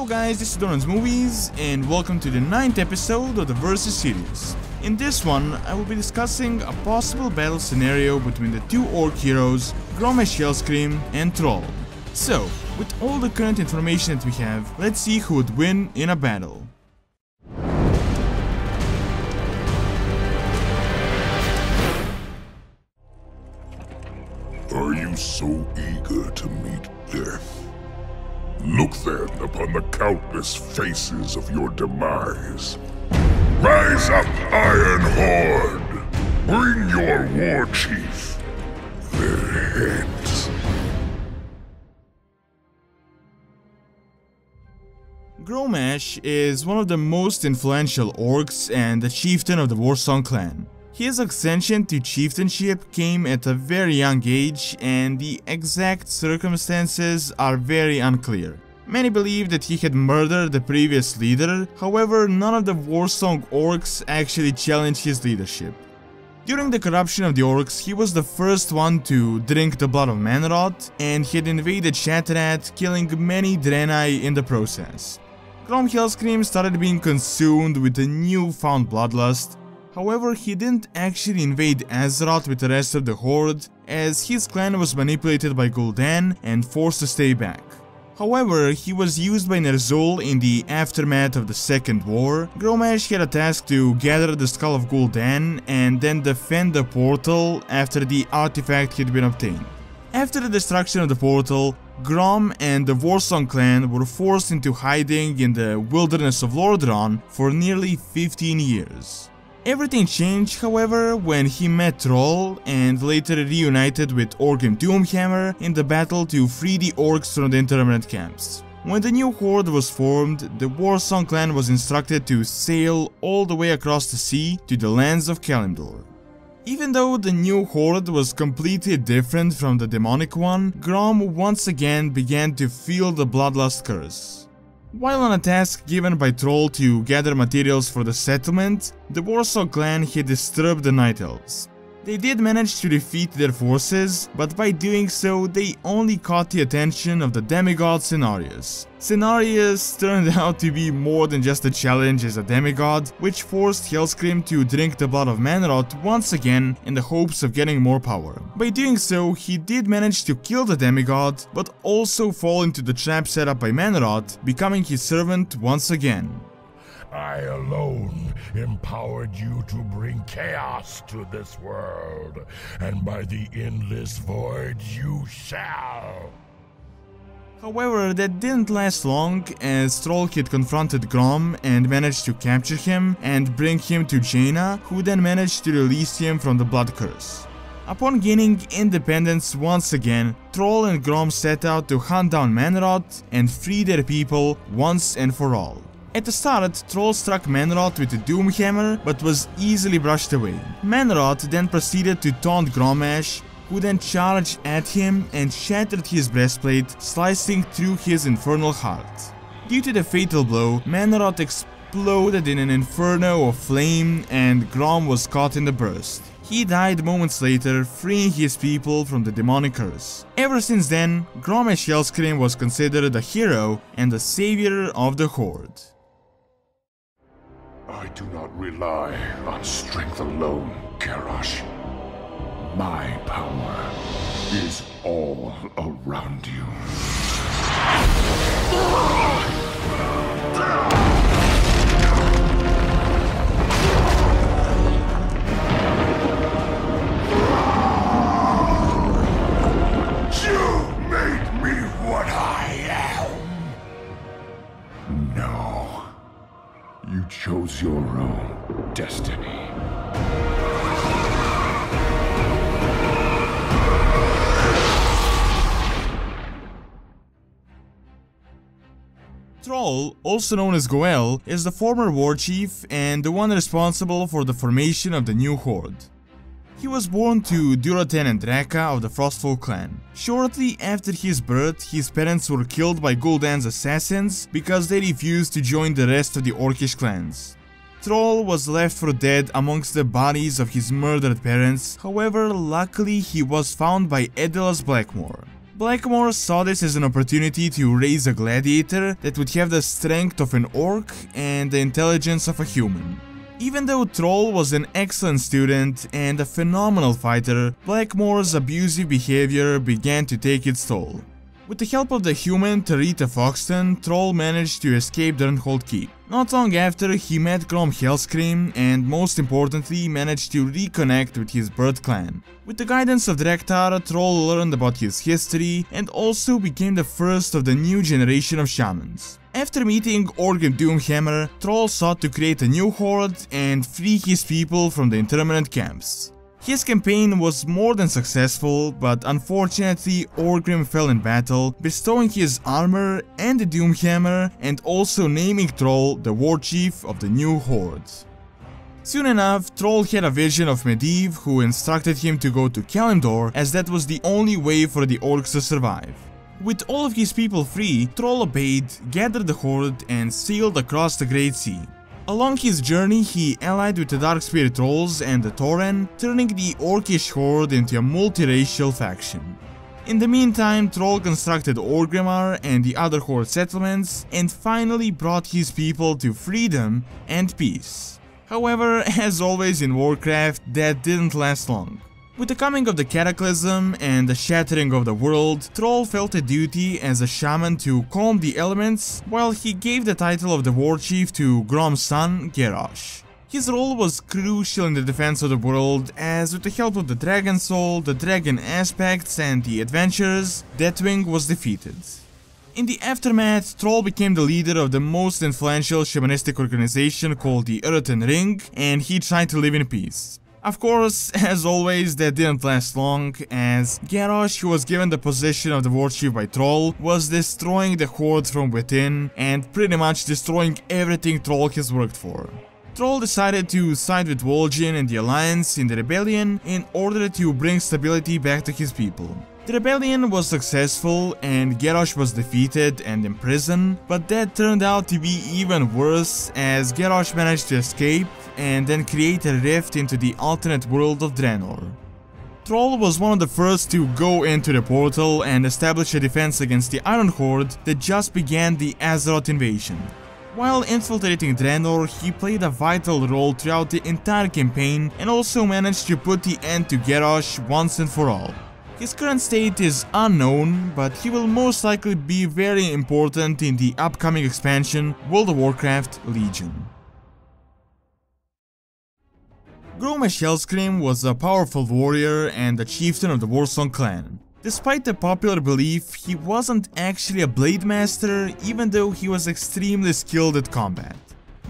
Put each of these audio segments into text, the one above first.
Hello guys, this is Donald's Movies and welcome to the 9th episode of the Versus series. In this one, I will be discussing a possible battle scenario between the two orc heroes, Grommash Hellscream and Thrall. So, with all the current information that we have, let's see who would win in a battle. Are you so eager to meet death? Look then upon the countless faces of your demise. Rise up, Iron Horde! Bring your war chief their heads. Grommash is one of the most influential orcs and the chieftain of the Warcraft clan. His ascension to chieftainship came at a very young age and the exact circumstances are very unclear. Many believe that he had murdered the previous leader, however none of the Warsong orcs actually challenged his leadership. During the corruption of the orcs, he was the first one to drink the blood of Manrod and he had invaded Shatterat, killing many Draenei in the process. Grommash Hellscream started being consumed with a newfound bloodlust. However, he didn't actually invade Azeroth with the rest of the Horde, as his clan was manipulated by Gul'dan and forced to stay back. However, he was used by Ner'zhul in the aftermath of the Second War. Grommash had a task to gather the skull of Gul'dan and then defend the portal after the artifact had been obtained. After the destruction of the portal, Grom and the Warsong clan were forced into hiding in the wilderness of Lordaeron for nearly 15 years. Everything changed, however, when he met Thrall and later reunited with Orgrim Doomhammer in the battle to free the orcs from the interment camps. When the new horde was formed, the Warsong clan was instructed to sail all the way across the sea to the lands of Kalimdor. Even though the new horde was completely different from the demonic one, Grom once again began to feel the bloodlust curse. While on a task given by Thrall to gather materials for the settlement, the Warsaw clan had disturbed the Night Elves. They did manage to defeat their forces, but by doing so, they only caught the attention of the demigod Cenarius. Cenarius turned out to be more than just a challenge as a demigod, which forced Hellscream to drink the blood of Manrod once again in the hopes of getting more power. By doing so, he did manage to kill the demigod, but also fall into the trap set up by Manrod, becoming his servant once again. I alone empowered you to bring chaos to this world, and by the endless void you shall. However, that didn't last long, as Thrall had confronted Grom and managed to capture him and bring him to Jaina, who then managed to release him from the blood curse. Upon gaining independence once again, Thrall and Grom set out to hunt down Manrod and free their people once and for all. At the start, Thrall struck Manrod with a Doomhammer, but was easily brushed away. Manrod then proceeded to taunt Grommash, who then charged at him and shattered his breastplate, slicing through his infernal heart. Due to the fatal blow, Manrod exploded in an inferno of flame and Grom was caught in the burst. He died moments later, freeing his people from the demonic curse. Ever since then, Grommash Hellscream was considered a hero and the savior of the Horde. I do not rely on strength alone, Garrosh. My power is all around you. You made me what I am. No. You chose your own destiny. Thrall, also known as Goel, is the former war chief and the one responsible for the formation of the new horde. He was born to Durotan and Draka of the Frostfall clan. Shortly after his birth, his parents were killed by Gul'dan's assassins because they refused to join the rest of the Orcish clans. Thrall was left for dead amongst the bodies of his murdered parents, however luckily he was found by Edelas Blackmore. Blackmore saw this as an opportunity to raise a gladiator that would have the strength of an orc and the intelligence of a human. Even though Thrall was an excellent student and a phenomenal fighter, Blackmore's abusive behavior began to take its toll. With the help of the human Tarita Foxton, Thrall managed to escape Durnhold Keep. Not long after, he met Grommash Hellscream and, most importantly, managed to reconnect with his birth clan. With the guidance of Drektar, Thrall learned about his history and also became the first of the new generation of shamans. After meeting Organ Doomhammer, Thrall sought to create a new horde and free his people from the interminate camps. His campaign was more than successful, but unfortunately Orgrim fell in battle, bestowing his armor and the Doomhammer and also naming Thrall the war chief of the new horde. Soon enough, Thrall had a vision of Medivh, who instructed him to go to Kalimdor, as that was the only way for the orcs to survive. With all of his people free, Thrall obeyed, gathered the horde and sailed across the Great Sea. Along his journey, he allied with the Dark Spirit Trolls and the Tauren, turning the orcish horde into a multiracial faction. In the meantime, Thrall constructed Orgrimmar and the other horde settlements, and finally brought his people to freedom and peace. However, as always in Warcraft, that didn't last long. With the coming of the Cataclysm and the shattering of the world, Thrall felt a duty as a shaman to calm the elements, while he gave the title of the war chief to Grom's son, Garrosh. His role was crucial in the defense of the world, as with the help of the Dragon Soul, the Dragon Aspects and the Adventurers, Deathwing was defeated. In the aftermath, Thrall became the leader of the most influential shamanistic organization called the Earthen Ring, and he tried to live in peace. Of course, as always, that didn't last long, as Garrosh, who was given the position of the war chief by Thrall, was destroying the horde from within and pretty much destroying everything Thrall has worked for. Thrall decided to side with Vol'jin and the Alliance in the rebellion in order to bring stability back to his people. The rebellion was successful and Garrosh was defeated and imprisoned, but that turned out to be even worse, as Garrosh managed to escape and then create a rift into the alternate world of Draenor. Thrall was one of the first to go into the portal and establish a defense against the Iron Horde that just began the Azeroth invasion. While infiltrating Draenor, he played a vital role throughout the entire campaign and also managed to put the end to Garrosh once and for all. His current state is unknown, but he will most likely be very important in the upcoming expansion World of Warcraft Legion. Grommash Hellscream was a powerful warrior and a chieftain of the Warsong clan. Despite the popular belief, he wasn't actually a blade master, even though he was extremely skilled at combat.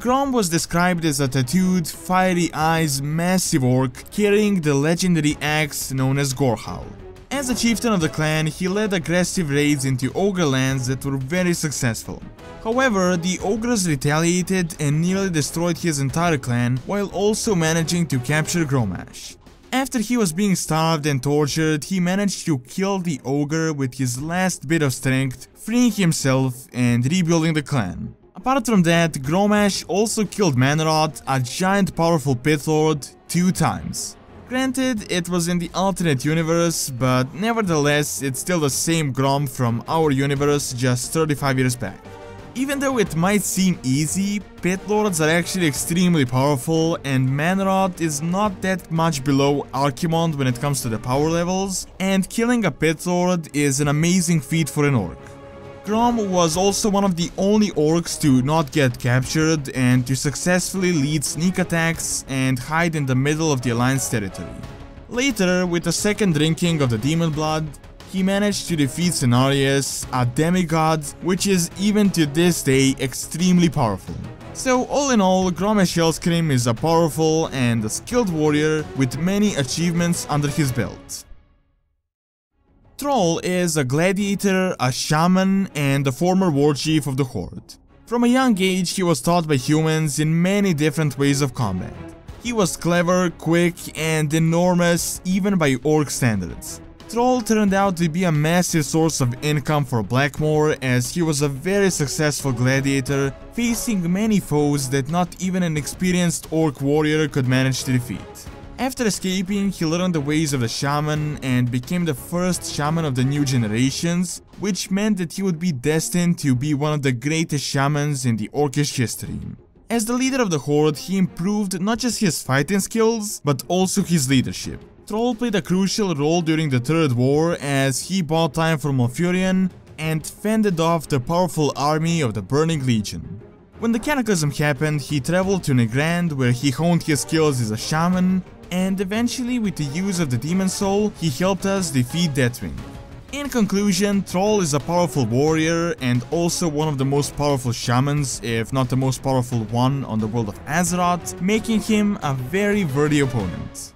Grom was described as a tattooed, fiery eyes, massive orc carrying the legendary axe known as Gorehowl. As a chieftain of the clan, he led aggressive raids into ogre lands that were very successful. However, the ogres retaliated and nearly destroyed his entire clan, while also managing to capture Grommash. After he was being starved and tortured, he managed to kill the ogre with his last bit of strength, freeing himself and rebuilding the clan. Apart from that, Grommash also killed Manrod, a giant powerful pit lord, 2 times. Granted, it was in the alternate universe, but nevertheless, it's still the same Grom from our universe just 35 years back. Even though it might seem easy, pit lords are actually extremely powerful, and Manrod is not that much below Archimonde when it comes to the power levels, and killing a pit lord is an amazing feat for an orc. Grom was also one of the only orcs to not get captured and to successfully lead sneak attacks and hide in the middle of the Alliance territory. Later, with the second drinking of the demon blood, he managed to defeat Cenarius, a demigod, which is even to this day extremely powerful. So all in all, Grommash Hellscream is a powerful and a skilled warrior with many achievements under his belt. Thrall is a gladiator, a shaman, and a former war chief of the Horde. From a young age, he was taught by humans in many different ways of combat. He was clever, quick, and enormous even by orc standards. Thrall turned out to be a massive source of income for Blackmore, as he was a very successful gladiator, facing many foes that not even an experienced orc warrior could manage to defeat. After escaping, he learned the ways of the shaman and became the first shaman of the new generations, which meant that he would be destined to be one of the greatest shamans in the Orcish history. As the leader of the Horde, he improved not just his fighting skills, but also his leadership. Thrall played a crucial role during the Third War as he bought time for Malfurion and fended off the powerful army of the Burning Legion. When the Cataclysm happened, he traveled to Negrand where he honed his skills as a shaman, and eventually with the use of the Demon Soul, he helped us defeat Deathwing. In conclusion, Thrall is a powerful warrior and also one of the most powerful shamans, if not the most powerful one on the world of Azeroth, making him a very worthy opponent.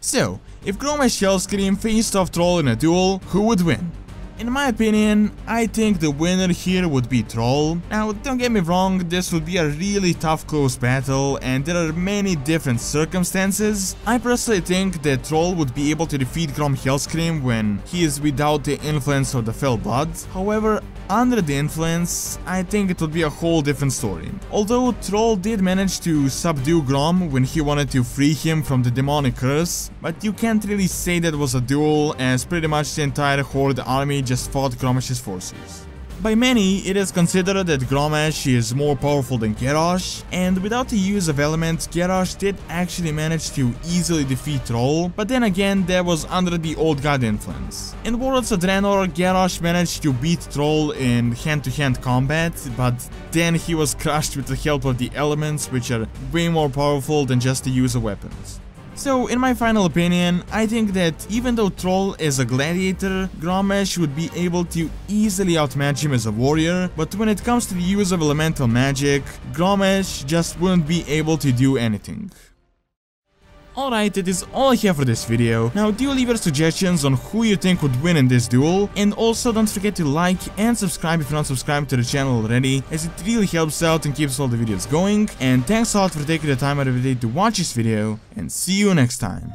So, if Grommash Hellscream faced off Thrall in a duel, who would win? In my opinion, I think the winner here would be Thrall. Now, don't get me wrong, this would be a really tough close battle and there are many different circumstances. I personally think that Thrall would be able to defeat Grommash Hellscream when he is without the influence of the Fell Blood. However, under the influence, I think it would be a whole different story. Although Thrall did manage to subdue Grom when he wanted to free him from the demonic curse, but you can't really say that was a duel as pretty much the entire Horde army just fought Grommash's forces. By many, it is considered that Grommash is more powerful than Garrosh, and without the use of elements, Garrosh did actually manage to easily defeat Thrall, but then again, that was under the Old God influence. In Warlords of Draenor, Garrosh managed to beat Thrall in hand-to-hand combat, but then he was crushed with the help of the elements, which are way more powerful than just the use of weapons. So, in my final opinion, I think that even though Thrall is a gladiator, Grommash would be able to easily outmatch him as a warrior, but when it comes to the use of elemental magic, Grommash just wouldn't be able to do anything. Alright, that is all I have for this video. Now do leave your suggestions on who you think would win in this duel, and also don't forget to like and subscribe if you're not subscribed to the channel already, as it really helps out and keeps all the videos going. And thanks a lot for taking the time out of your day to watch this video, and see you next time.